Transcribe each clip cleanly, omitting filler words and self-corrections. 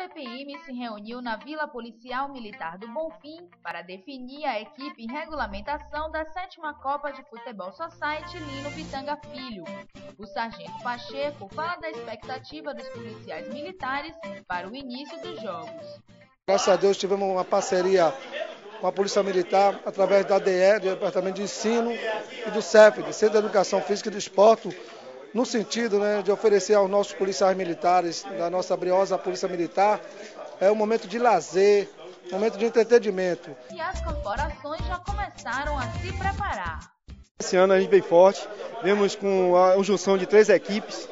PPM se reuniu na Vila Policial Militar do Bonfim para definir a equipe em regulamentação da 7ª Copa de Futebol Society Lino Pitanga Filho. O sargento Pacheco fala da expectativa dos policiais militares para o início dos jogos. Graças a Deus tivemos uma parceria com a Polícia Militar através da DE, do Departamento de Ensino, e do CEF, Centro de Educação Física e do Esporte, no sentido de oferecer aos nossos policiais militares, da nossa briosa Polícia Militar, um momento de lazer, um momento de entretenimento. E as corporações já começaram a se preparar. Esse ano a gente veio forte, vemos com a junção de 3 equipes,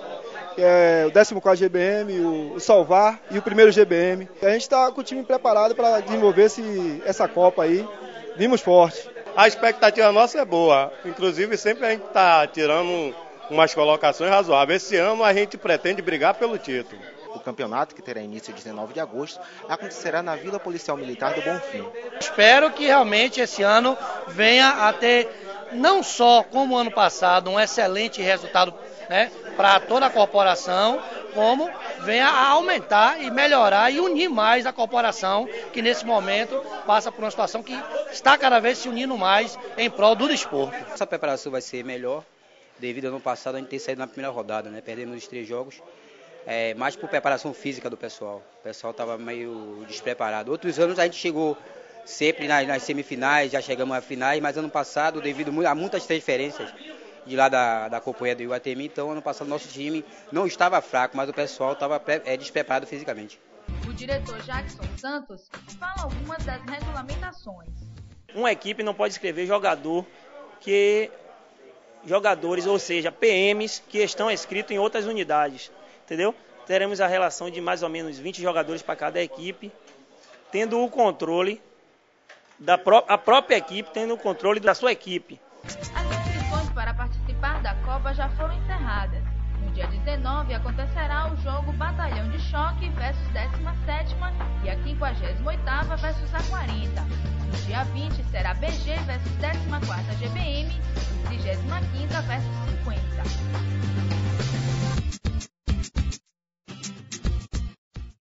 que é o 14º GBM, o Salvar e o 1º GBM. A gente está com o time preparado para desenvolver essa Copa aí, vimos forte. A expectativa nossa é boa, inclusive sempre a gente está tirando umas colocações razoáveis. Esse ano a gente pretende brigar pelo título. O campeonato, que terá início 19 de agosto, acontecerá na Vila Policial Militar do Bonfim. Espero que realmente esse ano venha a ter, não só como ano passado, um excelente resultado, para toda a corporação, como venha a aumentar e melhorar e unir mais a corporação, que nesse momento passa por uma situação que está cada vez se unindo mais em prol do desporto. Essa preparação vai ser melhor, devido ao ano passado a gente ter saído na primeira rodada, perdemos os 3 jogos, mais por preparação física do pessoal. O pessoal estava meio despreparado. Outros anos a gente chegou sempre nas semifinais, já chegamos às finais, mas ano passado, devido a muitas transferências de lá da companhia do Iguatemi, então ano passado nosso time não estava fraco, mas o pessoal estava despreparado fisicamente. O diretor Jackson Santos fala algumas das regulamentações. Uma equipe não pode escrever jogadores, ou seja, PMs, que estão inscritos em outras unidades, entendeu? Teremos a relação de mais ou menos 20 jogadores para cada equipe, tendo o controle a própria equipe, tendo o controle da sua equipe. As inscrições para participar da Copa já foram encerradas. No dia 19 acontecerá o jogo Batalhão de Choque versus 17ª e a 58ª versus a 40. No dia 20 será BG versus 14ª GBM e 35ª versus 50.